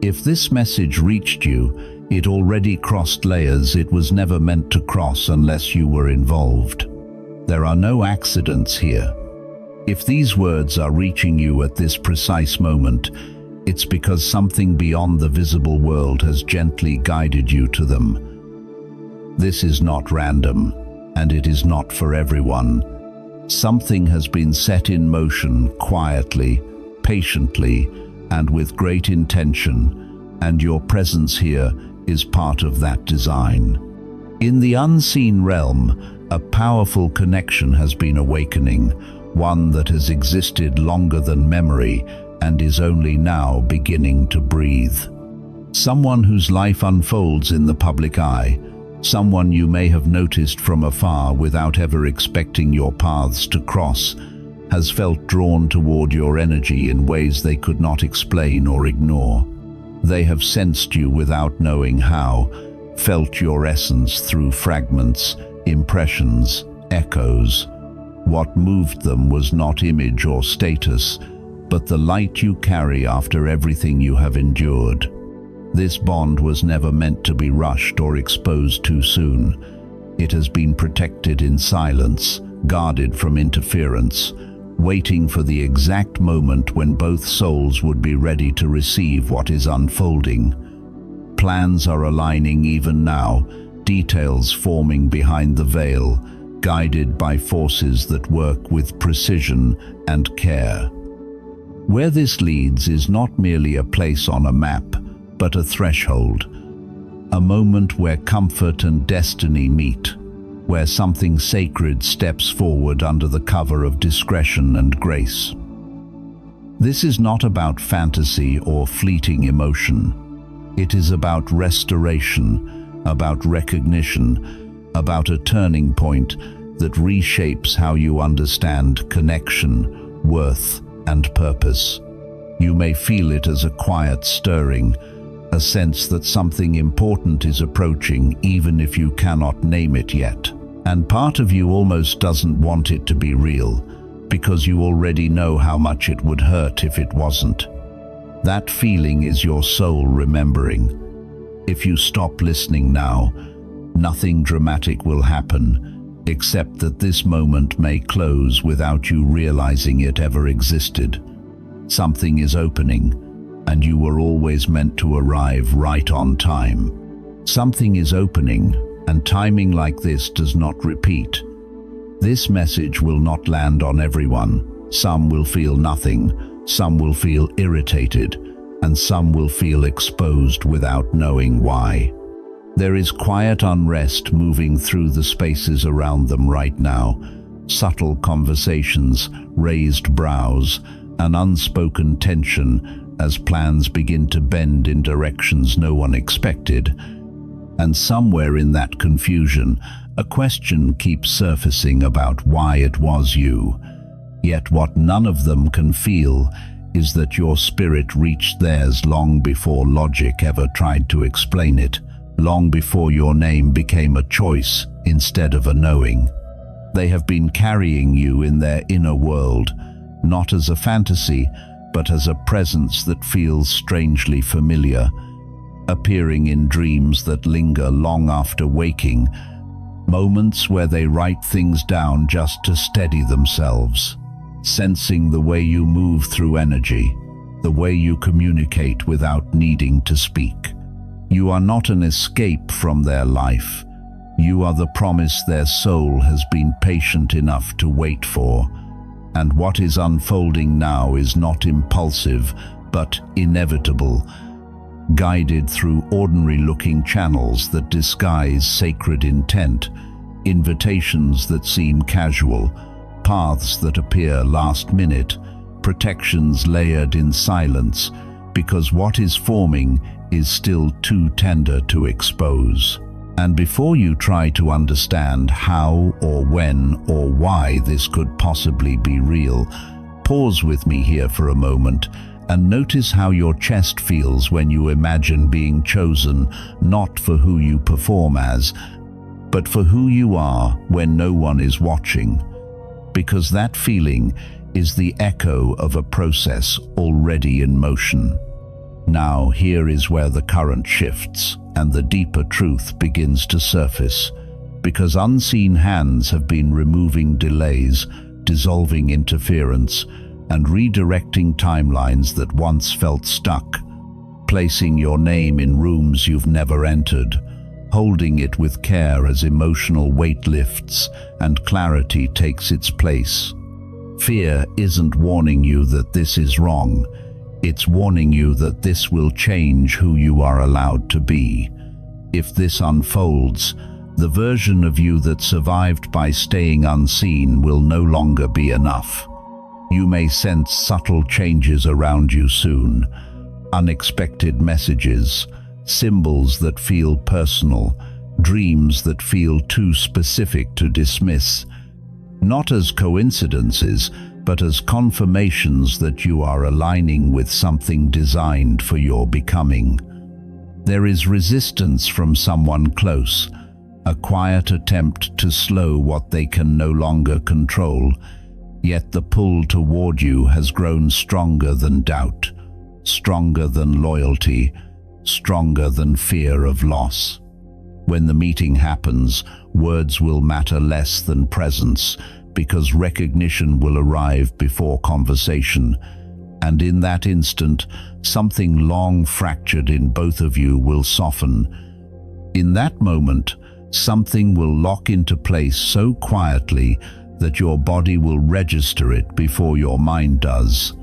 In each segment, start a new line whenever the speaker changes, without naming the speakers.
If this message reached you, it already crossed layers it was never meant to cross unless you were involved. There are no accidents here. If these words are reaching you at this precise moment, it's because something beyond the visible world has gently guided you to them. This is not random, and it is not for everyone. Something has been set in motion quietly, patiently, and with great intention, and your presence here is part of that design. In the unseen realm, a powerful connection has been awakening, one that has existed longer than memory and is only now beginning to breathe. Someone whose life unfolds in the public eye, someone you may have noticed from afar without ever expecting your paths to cross, has felt drawn toward your energy in ways they could not explain or ignore. They have sensed you without knowing how, felt your essence through fragments, impressions, echoes. What moved them was not image or status, but the light you carry after everything you have endured. This bond was never meant to be rushed or exposed too soon. It has been protected in silence, guarded from interference, waiting for the exact moment when both souls would be ready to receive what is unfolding. Plans are aligning even now, details forming behind the veil, guided by forces that work with precision and care. Where this leads is not merely a place on a map, but a threshold, a moment where comfort and destiny meet, where something sacred steps forward under the cover of discretion and grace. This is not about fantasy or fleeting emotion. It is about restoration, about recognition, about a turning point that reshapes how you understand connection, worth, and purpose. You may feel it as a quiet stirring, a sense that something important is approaching even if you cannot name it yet. And part of you almost doesn't want it to be real, because you already know how much it would hurt if it wasn't. That feeling is your soul remembering. If you stop listening now, nothing dramatic will happen, except that this moment may close without you realizing it ever existed. Something is opening, and you were always meant to arrive right on time. Something is opening, and timing like this does not repeat. This message will not land on everyone. Some will feel nothing, some will feel irritated, and some will feel exposed without knowing why. There is quiet unrest moving through the spaces around them right now. Subtle conversations, raised brows, an unspoken tension as plans begin to bend in directions no one expected. And somewhere in that confusion, a question keeps surfacing about why it was you. Yet what none of them can feel is that your spirit reached theirs long before logic ever tried to explain it, long before your name became a choice instead of a knowing. They have been carrying you in their inner world, not as a fantasy, but as a presence that feels strangely familiar, appearing in dreams that linger long after waking, moments where they write things down just to steady themselves, sensing the way you move through energy, the way you communicate without needing to speak. You are not an escape from their life. You are the promise their soul has been patient enough to wait for. And what is unfolding now is not impulsive, but inevitable, guided through ordinary-looking channels that disguise sacred intent, invitations that seem casual, paths that appear last minute, protections layered in silence, because what is forming is still too tender to expose. And before you try to understand how or when or why this could possibly be real, pause with me here for a moment and notice how your chest feels when you imagine being chosen not for who you perform as, but for who you are when no one is watching. Because that feeling is the echo of a process already in motion. Now here is where the current shifts and the deeper truth begins to surface, because unseen hands have been removing delays, dissolving interference, and redirecting timelines that once felt stuck, placing your name in rooms you've never entered, holding it with care as emotional weight lifts and clarity takes its place. Fear isn't warning you that this is wrong. It's warning you that this will change who you are allowed to be. If this unfolds, the version of you that survived by staying unseen will no longer be enough. You may sense subtle changes around you soon, unexpected messages, symbols that feel personal, dreams that feel too specific to dismiss, not as coincidences, but as confirmations that you are aligning with something designed for your becoming. There is resistance from someone close, a quiet attempt to slow what they can no longer control, yet the pull toward you has grown stronger than doubt, stronger than loyalty, stronger than fear of loss. When the meeting happens, words will matter less than presence, because recognition will arrive before conversation, and in that instant, something long fractured in both of you will soften. In that moment, something will lock into place so quietly that your body will register it before your mind does.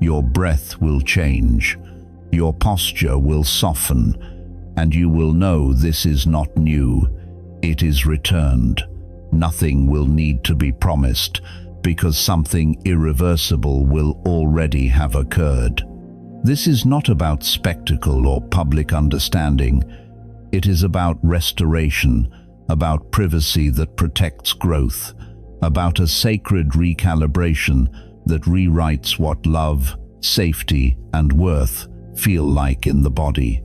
Your breath will change, your posture will soften, and you will know this is not new, it is returned. Nothing will need to be promised, because something irreversible will already have occurred. This is not about spectacle or public understanding. It is about restoration, about privacy that protects growth, about a sacred recalibration that rewrites what love, safety, and worth feel like in the body.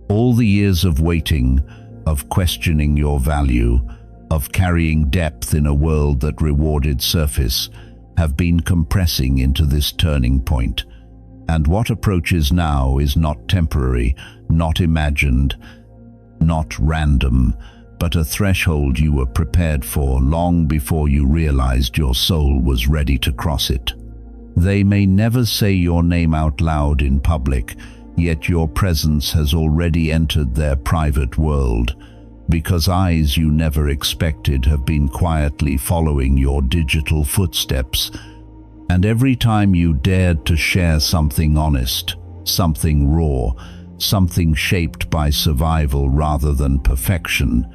All the years of waiting, of questioning your value, of carrying depth in a world that rewarded surface, have been compressing into this turning point. And what approaches now is not temporary, not imagined, not random, but a threshold you were prepared for long before you realized your soul was ready to cross it. They may never say your name out loud in public, yet your presence has already entered their private world, because eyes you never expected have been quietly following your digital footsteps. And every time you dared to share something honest, something raw, something shaped by survival rather than perfection,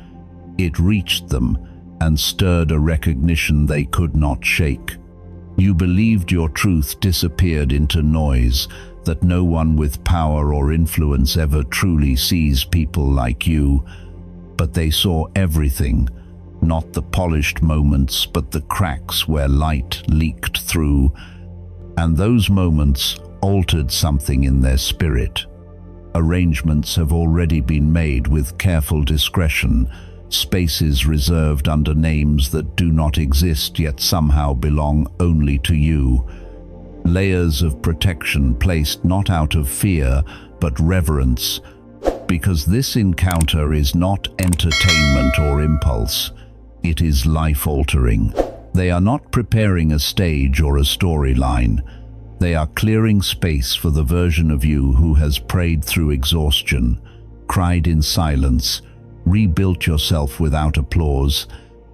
it reached them and stirred a recognition they could not shake. You believed your truth disappeared into noise, that no one with power or influence ever truly sees people like you. But they saw everything, not the polished moments, but the cracks where light leaked through, and those moments altered something in their spirit. Arrangements have already been made with careful discretion, spaces reserved under names that do not exist yet somehow belong only to you. Layers of protection placed not out of fear, but reverence, because this encounter is not entertainment or impulse, it is life-altering. They are not preparing a stage or a storyline. They are clearing space for the version of you who has prayed through exhaustion, cried in silence, rebuilt yourself without applause,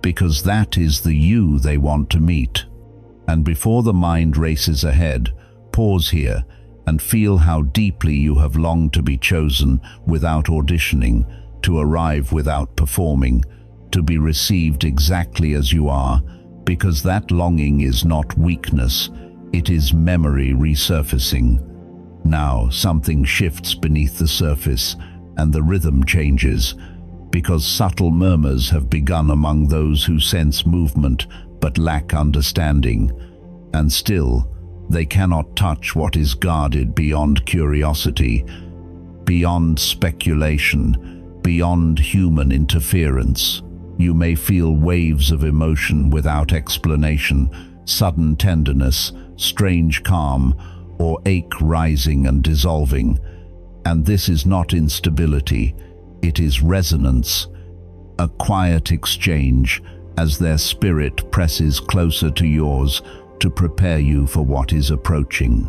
because that is the you they want to meet. And before the mind races ahead, pause here and feel how deeply you have longed to be chosen without auditioning, to arrive without performing, to be received exactly as you are, because that longing is not weakness, it is memory resurfacing. Now something shifts beneath the surface, and the rhythm changes, because subtle murmurs have begun among those who sense movement but lack understanding, and still, they cannot touch what is guarded beyond curiosity, beyond speculation, beyond human interference. You may feel waves of emotion without explanation, sudden tenderness, strange calm, or ache rising and dissolving. And this is not instability, it is resonance, a quiet exchange as their spirit presses closer to yours to prepare you for what is approaching.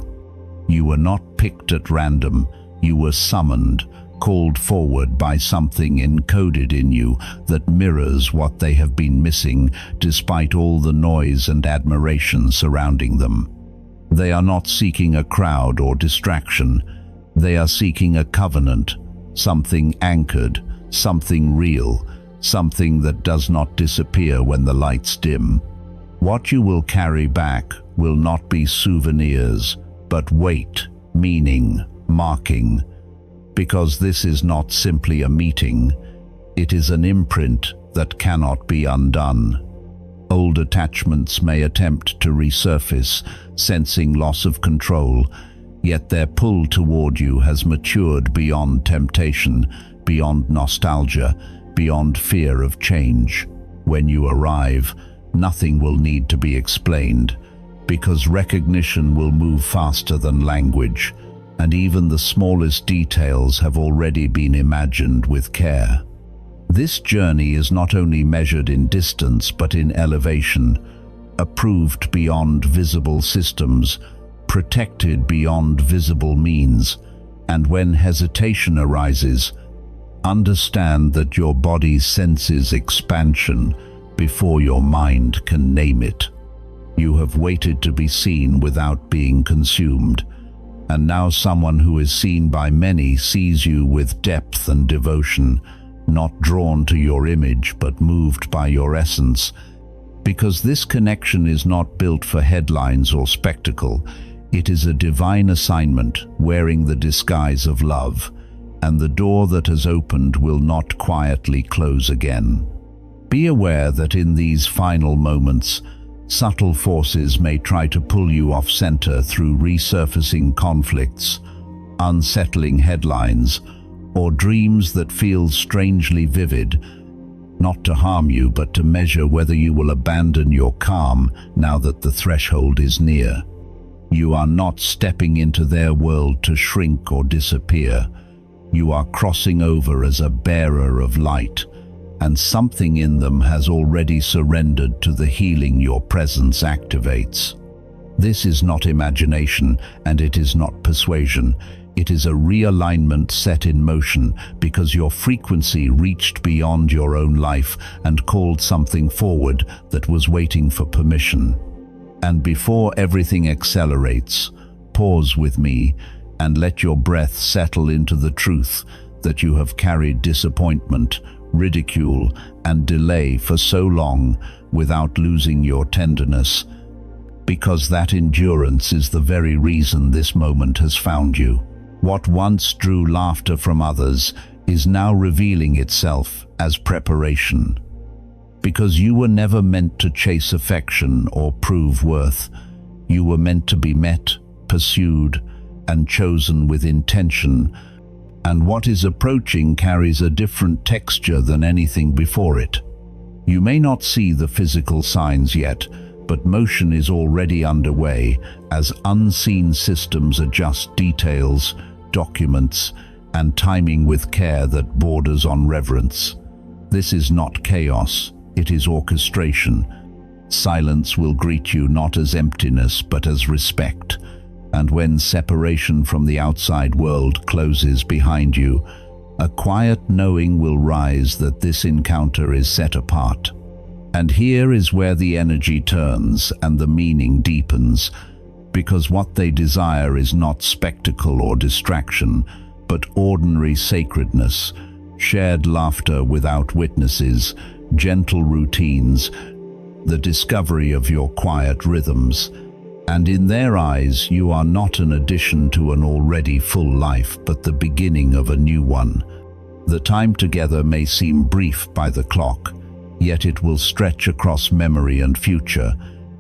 You were not picked at random, you were summoned, called forward by something encoded in you that mirrors what they have been missing despite all the noise and admiration surrounding them. They are not seeking a crowd or distraction, they are seeking a covenant, something anchored, something real, something that does not disappear when the lights dim. What you will carry back will not be souvenirs, but weight, meaning, marking. Because this is not simply a meeting, it is an imprint that cannot be undone. Old attachments may attempt to resurface, sensing loss of control, yet their pull toward you has matured beyond temptation, beyond nostalgia, beyond fear of change. When you arrive, nothing will need to be explained, because recognition will move faster than language, and even the smallest details have already been imagined with care. This journey is not only measured in distance but in elevation, approved beyond visible systems, protected beyond visible means, and when hesitation arises, understand that your body senses expansion before your mind can name it. You have waited to be seen without being consumed, and now someone who is seen by many sees you with depth and devotion, not drawn to your image but moved by your essence. Because this connection is not built for headlines or spectacle, it is a divine assignment wearing the disguise of love, and the door that has opened will not quietly close again. Be aware that in these final moments, subtle forces may try to pull you off center through resurfacing conflicts, unsettling headlines, or dreams that feel strangely vivid, not to harm you but to measure whether you will abandon your calm now that the threshold is near. You are not stepping into their world to shrink or disappear. You are crossing over as a bearer of light, and something in them has already surrendered to the healing your presence activates. This is not imagination, and it is not persuasion. It is a realignment set in motion because your frequency reached beyond your own life and called something forward that was waiting for permission. And before everything accelerates, pause with me and let your breath settle into the truth that you have carried disappointment, ridicule, and delay for so long without losing your tenderness, because that endurance is the very reason this moment has found you. What once drew laughter from others is now revealing itself as preparation. Because you were never meant to chase affection or prove worth. You were meant to be met, pursued, and chosen with intention, and what is approaching carries a different texture than anything before it. You may not see the physical signs yet, but motion is already underway as unseen systems adjust details, documents, and timing with care that borders on reverence. This is not chaos, it is orchestration. Silence will greet you not as emptiness but as respect. And when separation from the outside world closes behind you, a quiet knowing will rise that this encounter is set apart. And here is where the energy turns and the meaning deepens, because what they desire is not spectacle or distraction, but ordinary sacredness, shared laughter without witnesses, gentle routines, the discovery of your quiet rhythms. And in their eyes, you are not an addition to an already full life, but the beginning of a new one. The time together may seem brief by the clock, yet it will stretch across memory and future,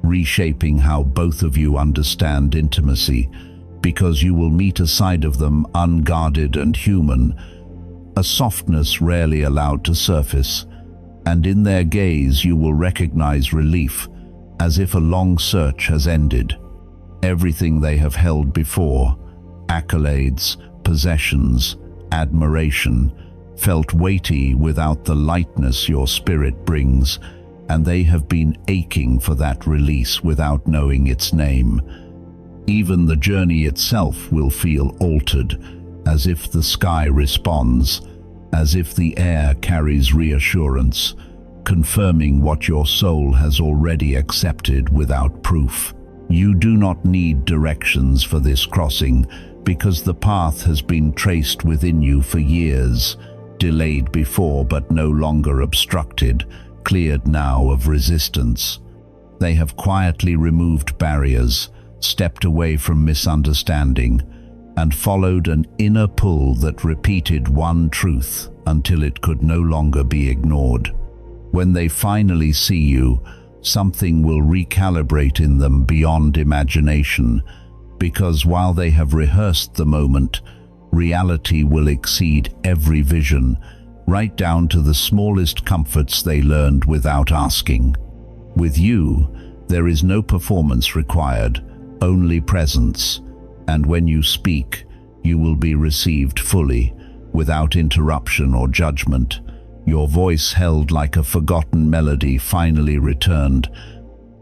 reshaping how both of you understand intimacy, because you will meet a side of them unguarded and human, a softness rarely allowed to surface, and in their gaze you will recognize relief, as if a long search has ended. Everything they have held before, accolades, possessions, admiration, felt weighty without the lightness your spirit brings, and they have been aching for that release without knowing its name. Even the journey itself will feel altered, as if the sky responds, as if the air carries reassurance, confirming what your soul has already accepted without proof. You do not need directions for this crossing, because the path has been traced within you for years, delayed before but no longer obstructed, cleared now of resistance. They have quietly removed barriers, stepped away from misunderstanding, and followed an inner pull that repeated one truth until it could no longer be ignored. When they finally see you, something will recalibrate in them beyond imagination, because while they have rehearsed the moment, reality will exceed every vision, right down to the smallest comforts they learned without asking. With you, there is no performance required, only presence, and when you speak, you will be received fully, without interruption or judgment. Your voice, held like a forgotten melody, finally returned,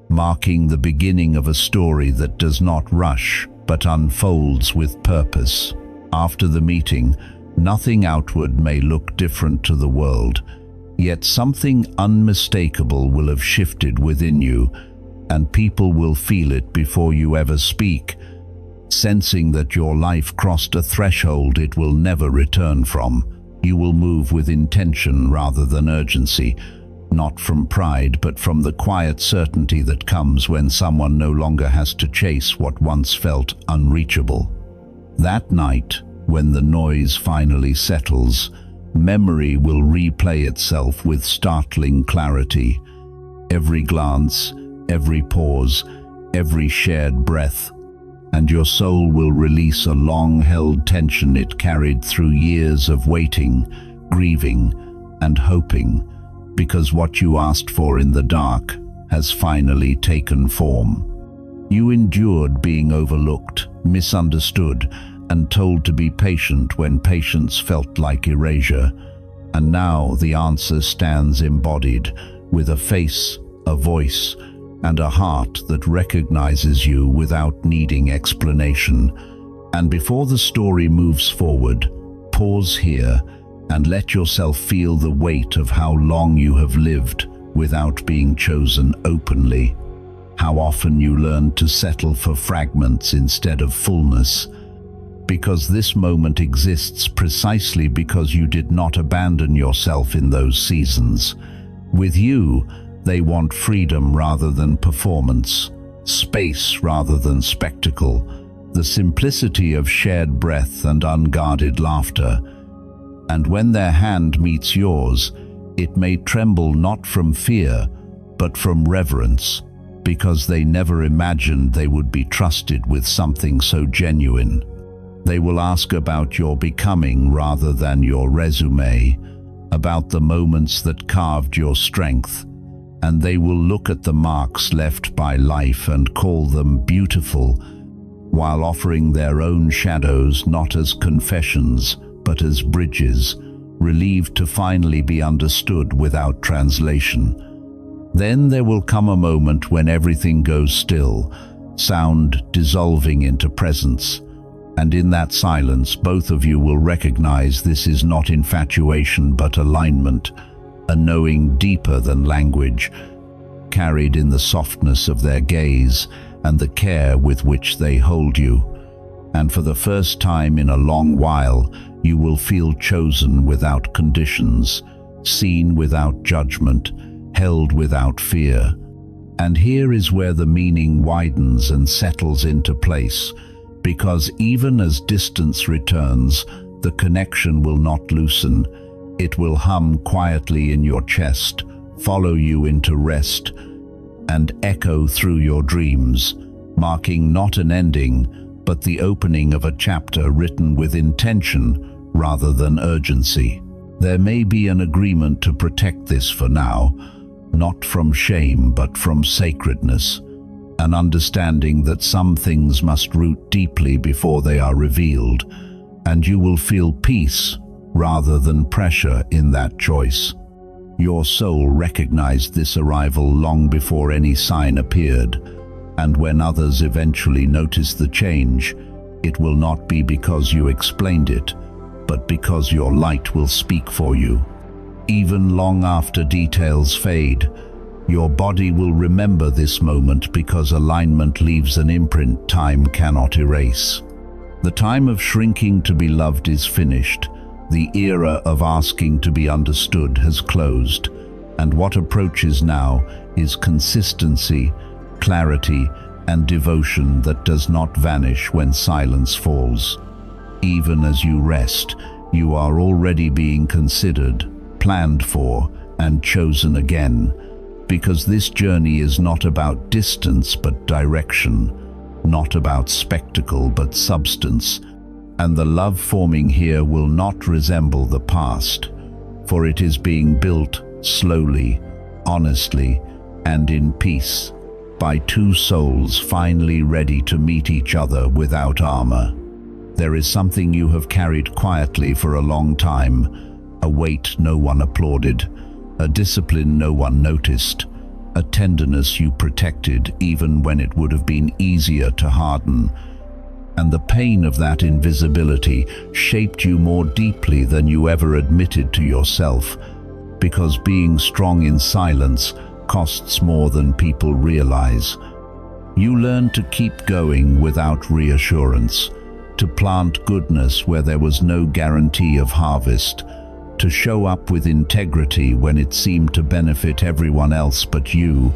marking the beginning of a story that does not rush but unfolds with purpose. After the meeting, nothing outward may look different to the world, yet something unmistakable will have shifted within you, and people will feel it before you ever speak, sensing that your life crossed a threshold it will never return from. You will move with intention rather than urgency, not from pride but from the quiet certainty that comes when someone no longer has to chase what once felt unreachable. That night, when the noise finally settles, memory will replay itself with startling clarity. Every glance, every pause, every shared breath, and your soul will release a long-held tension it carried through years of waiting, grieving, and hoping, because what you asked for in the dark has finally taken form. You endured being overlooked, misunderstood, and told to be patient when patience felt like erasure, and now the answer stands embodied, with a face, a voice, and a heart that recognizes you without needing explanation. And before the story moves forward, pause here and let yourself feel the weight of how long you have lived without being chosen openly. How often you learned to settle for fragments instead of fullness. Because this moment exists precisely because you did not abandon yourself in those seasons. With you, they want freedom rather than performance, space rather than spectacle, the simplicity of shared breath and unguarded laughter. And when their hand meets yours, it may tremble not from fear, but from reverence, because they never imagined they would be trusted with something so genuine. They will ask about your becoming rather than your resume, about the moments that carved your strength, and they will look at the marks left by life and call them beautiful, while offering their own shadows not as confessions, but as bridges, relieved to finally be understood without translation. Then there will come a moment when everything goes still, sound dissolving into presence, and in that silence both of you will recognize this is not infatuation but alignment, a knowing deeper than language, carried in the softness of their gaze and the care with which they hold you. And for the first time in a long while, you will feel chosen without conditions, seen without judgment, held without fear. And here is where the meaning widens and settles into place, because even as distance returns, the connection will not loosen. It will hum quietly in your chest, follow you into rest, and echo through your dreams, marking not an ending, but the opening of a chapter written with intention rather than urgency. There may be an agreement to protect this for now, not from shame but from sacredness, an understanding that some things must root deeply before they are revealed, and you will feel peace rather than pressure in that choice. Your soul recognized this arrival long before any sign appeared, and when others eventually notice the change, it will not be because you explained it, but because your light will speak for you. Even long after details fade, your body will remember this moment because alignment leaves an imprint time cannot erase. The time of shrinking to be loved is finished. The era of asking to be understood has closed, and what approaches now is consistency, clarity, and devotion that does not vanish when silence falls. Even as you rest, you are already being considered, planned for, and chosen again, because this journey is not about distance but direction, not about spectacle but substance, and the love forming here will not resemble the past, for it is being built slowly, honestly, and in peace, by two souls finally ready to meet each other without armor. There is something you have carried quietly for a long time, a weight no one applauded, a discipline no one noticed, a tenderness you protected even when it would have been easier to harden. And the pain of that invisibility shaped you more deeply than you ever admitted to yourself, because being strong in silence costs more than people realize. You learn to keep going without reassurance, to plant goodness where there was no guarantee of harvest, to show up with integrity when it seemed to benefit everyone else but you.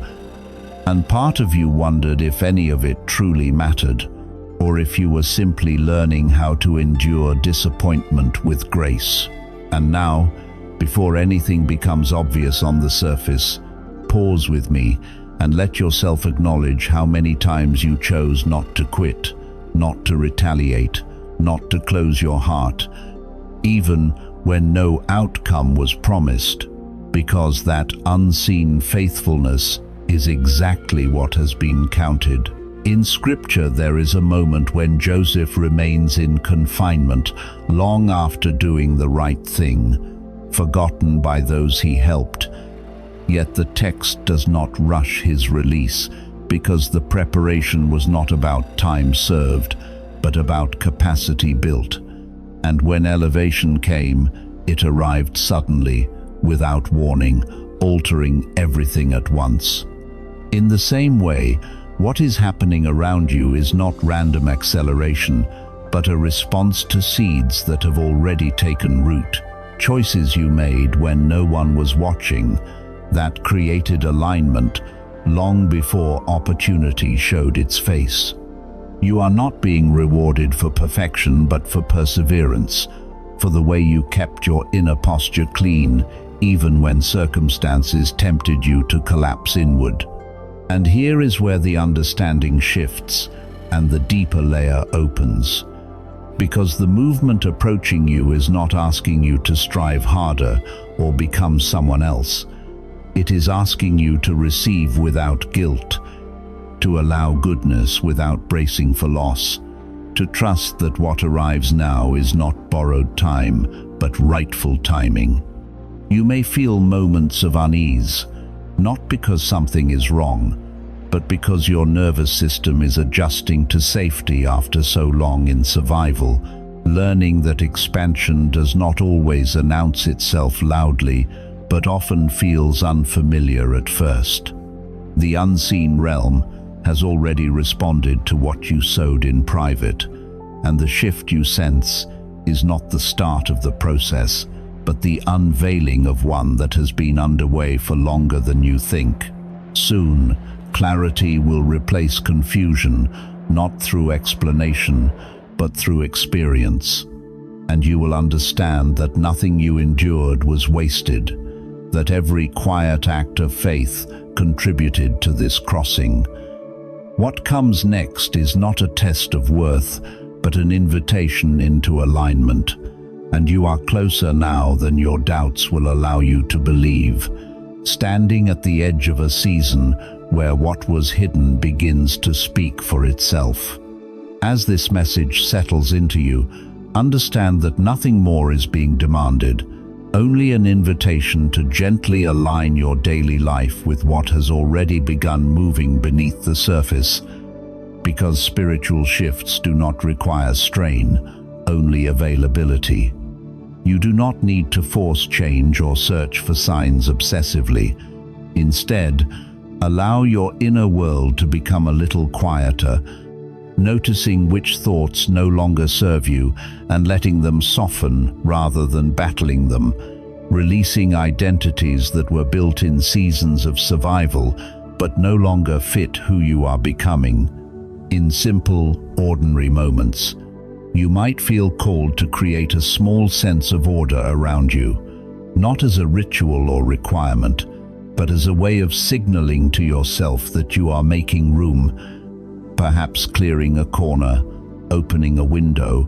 And part of you wondered if any of it truly mattered, or if you were simply learning how to endure disappointment with grace. And now, before anything becomes obvious on the surface, pause with me and let yourself acknowledge how many times you chose not to quit, not to retaliate, not to close your heart, even when no outcome was promised, because that unseen faithfulness is exactly what has been counted. In Scripture, there is a moment when Joseph remains in confinement long after doing the right thing, forgotten by those he helped. Yet the text does not rush his release, because the preparation was not about time served, but about capacity built. And when elevation came, it arrived suddenly, without warning, altering everything at once. In the same way, what is happening around you is not random acceleration, but a response to seeds that have already taken root. Choices you made when no one was watching, that created alignment long before opportunity showed its face. You are not being rewarded for perfection, but for perseverance, for the way you kept your inner posture clean, even when circumstances tempted you to collapse inward. And here is where the understanding shifts and the deeper layer opens. Because the movement approaching you is not asking you to strive harder or become someone else. It is asking you to receive without guilt, to allow goodness without bracing for loss, to trust that what arrives now is not borrowed time, but rightful timing. You may feel moments of unease, not because something is wrong, but because your nervous system is adjusting to safety after so long in survival, learning that expansion does not always announce itself loudly, but often feels unfamiliar at first. The unseen realm has already responded to what you sowed in private, and the shift you sense is not the start of the process, but the unveiling of one that has been underway for longer than you think. Soon, clarity will replace confusion, not through explanation, but through experience. And you will understand that nothing you endured was wasted, that every quiet act of faith contributed to this crossing. What comes next is not a test of worth, but an invitation into alignment. And you are closer now than your doubts will allow you to believe, standing at the edge of a season where what was hidden begins to speak for itself. As this message settles into you, Understand that nothing more is being demanded, only an invitation to gently align your daily life with what has already begun moving beneath the surface, because spiritual shifts do not require strain, only availability. You do not need to force change or search for signs obsessively. Instead, allow your inner world to become a little quieter, noticing which thoughts no longer serve you and letting them soften rather than battling them, releasing identities that were built in seasons of survival but no longer fit who you are becoming. In simple, ordinary moments, you might feel called to create a small sense of order around you, not as a ritual or requirement, but as a way of signaling to yourself that you are making room, perhaps clearing a corner, opening a window,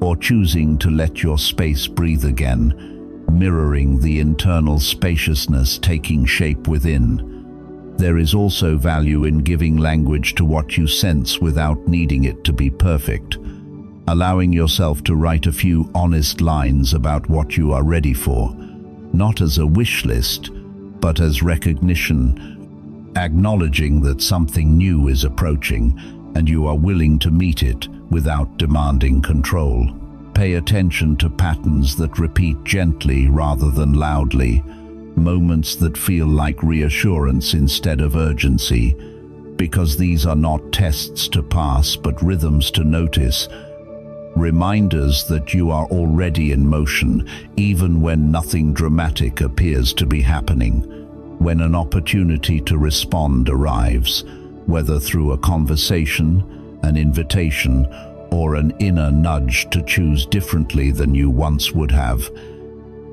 or choosing to let your space breathe again, mirroring the internal spaciousness taking shape within. There is also value in giving language to what you sense without needing it to be perfect, allowing yourself to write a few honest lines about what you are ready for, not as a wish list, but as recognition, acknowledging that something new is approaching and you are willing to meet it without demanding control. Pay attention to patterns that repeat gently rather than loudly, moments that feel like reassurance instead of urgency, because these are not tests to pass but rhythms to notice, reminders that you are already in motion even when nothing dramatic appears to be happening. When an opportunity to respond arrives, whether through a conversation, an invitation, or an inner nudge to choose differently than you once would have,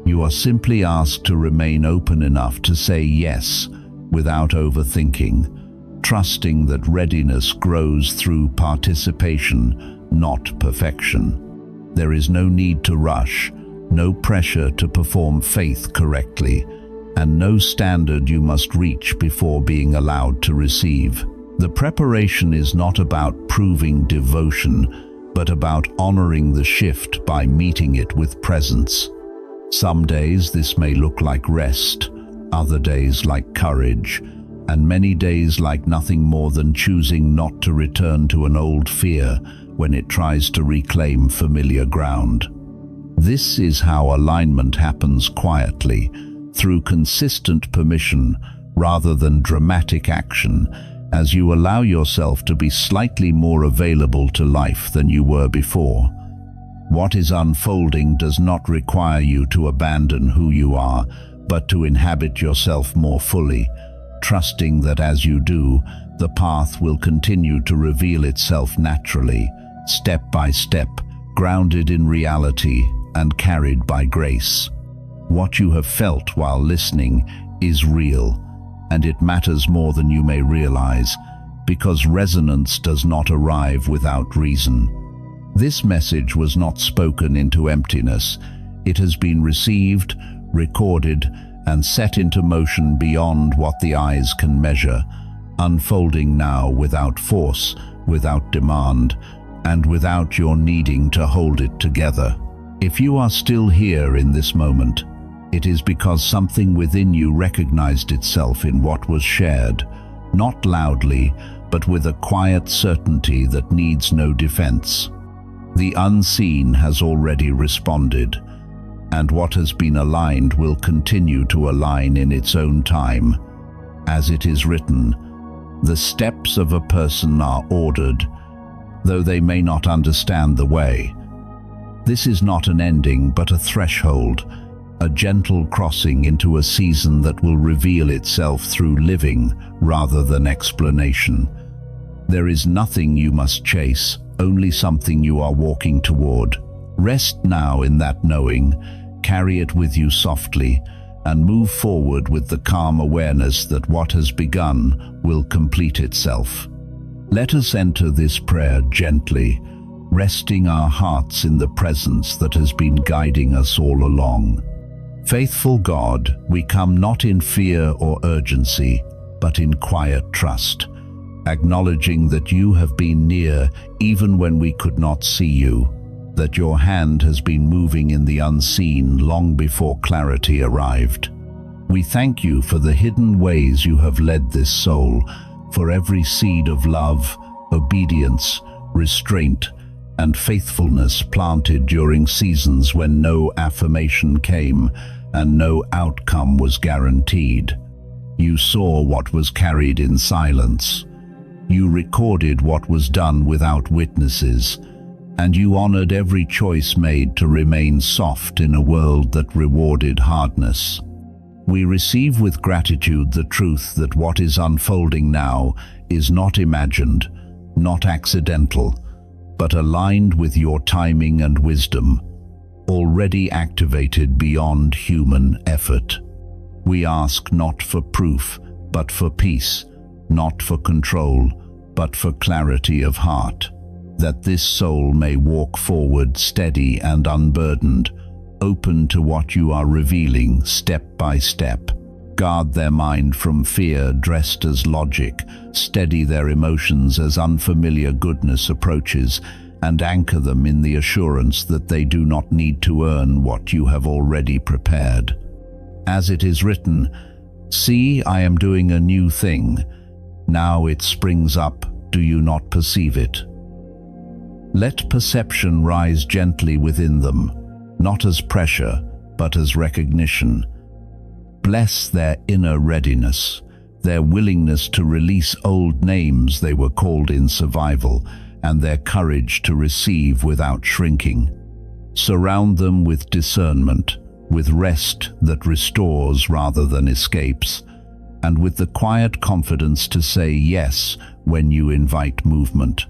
you are simply asked to remain open enough to say yes without overthinking, trusting that readiness grows through participation, not perfection. There is no need to rush, no pressure to perform faith correctly, and no standard you must reach before being allowed to receive. The preparation is not about proving devotion, but about honoring the shift by meeting it with presence. Some days this may look like rest, other days like courage, and many days like nothing more than choosing not to return to an old fear when it tries to reclaim familiar ground. This is how alignment happens quietly, through consistent permission rather than dramatic action, as you allow yourself to be slightly more available to life than you were before. What is unfolding does not require you to abandon who you are, but to inhabit yourself more fully, trusting that as you do, the path will continue to reveal itself naturally, step by step, grounded in reality and carried by grace. What you have felt while listening is real, and it matters more than you may realize, because resonance does not arrive without reason. This message was not spoken into emptiness. It has been received, recorded, and set into motion beyond what the eyes can measure, unfolding now without force, without demand, and without your needing to hold it together. If you are still here in this moment, it is because something within you recognized itself in what was shared, not loudly, but with a quiet certainty that needs no defense. The unseen has already responded, and what has been aligned will continue to align in its own time. As it is written, the steps of a person are ordered, though they may not understand the way. This is not an ending, but a threshold, a gentle crossing into a season that will reveal itself through living rather than explanation. There is nothing you must chase, only something you are walking toward. Rest now in that knowing, carry it with you softly, and move forward with the calm awareness that what has begun will complete itself. Let us enter this prayer gently, resting our hearts in the presence that has been guiding us all along. Faithful God, we come not in fear or urgency, but in quiet trust, acknowledging that you have been near even when we could not see you. that your hand has been moving in the unseen long before clarity arrived. We thank you for the hidden ways you have led this soul, for every seed of love, obedience, restraint, and faithfulness planted during seasons when no affirmation came and no outcome was guaranteed. You saw what was carried in silence. You recorded what was done without witnesses, and you honored every choice made to remain soft in a world that rewarded hardness. We receive with gratitude the truth that what is unfolding now is not imagined, not accidental, but aligned with your timing and wisdom, already activated beyond human effort. We ask not for proof, but for peace, not for control, but for clarity of heart, that this soul may walk forward steady and unburdened, open to what you are revealing step by step. Guard their mind from fear dressed as logic, steady their emotions as unfamiliar goodness approaches, and anchor them in the assurance that they do not need to earn what you have already prepared. As it is written, "See, I am doing a new thing. Now it springs up, do you not perceive it?" Let perception rise gently within them, not as pressure, but as recognition. Bless their inner readiness, their willingness to release old names they were called in survival, and their courage to receive without shrinking. Surround them with discernment, with rest that restores rather than escapes, and with the quiet confidence to say yes when you invite movement.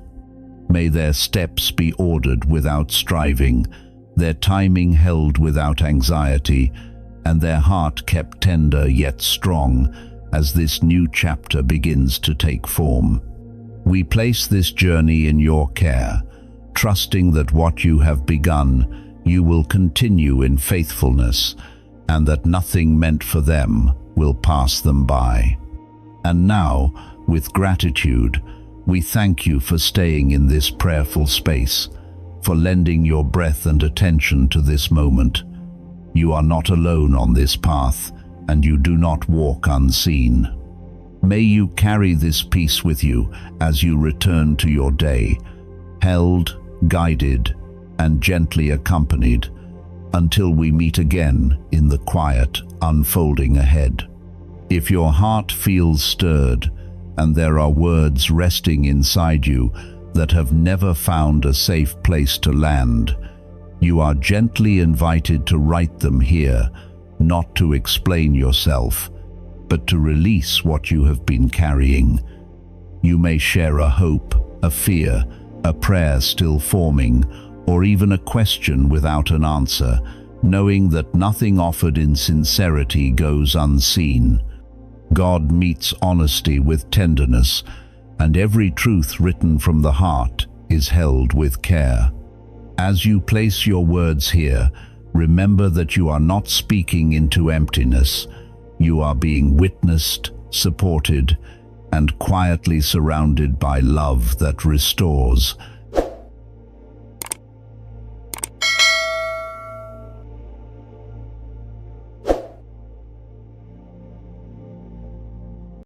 May their steps be ordered without striving, their timing held without anxiety, and their heart kept tender yet strong as this new chapter begins to take form. We place this journey in your care, trusting that what you have begun, you will continue in faithfulness, and that nothing meant for them will pass them by. And now, with gratitude, we thank you for staying in this prayerful space, for lending your breath and attention to this moment. You are not alone on this path, and you do not walk unseen. May you carry this peace with you as you return to your day, held, guided, and gently accompanied, until we meet again in the quiet unfolding ahead. If your heart feels stirred, and there are words resting inside you that have never found a safe place to land, you are gently invited to write them here, not to explain yourself, but to release what you have been carrying. You may share a hope, a fear, a prayer still forming, or even a question without an answer, knowing that nothing offered in sincerity goes unseen. God meets honesty with tenderness, and every truth written from the heart is held with care. As you place your words here, remember that you are not speaking into emptiness. You are being witnessed, supported, and quietly surrounded by love that restores.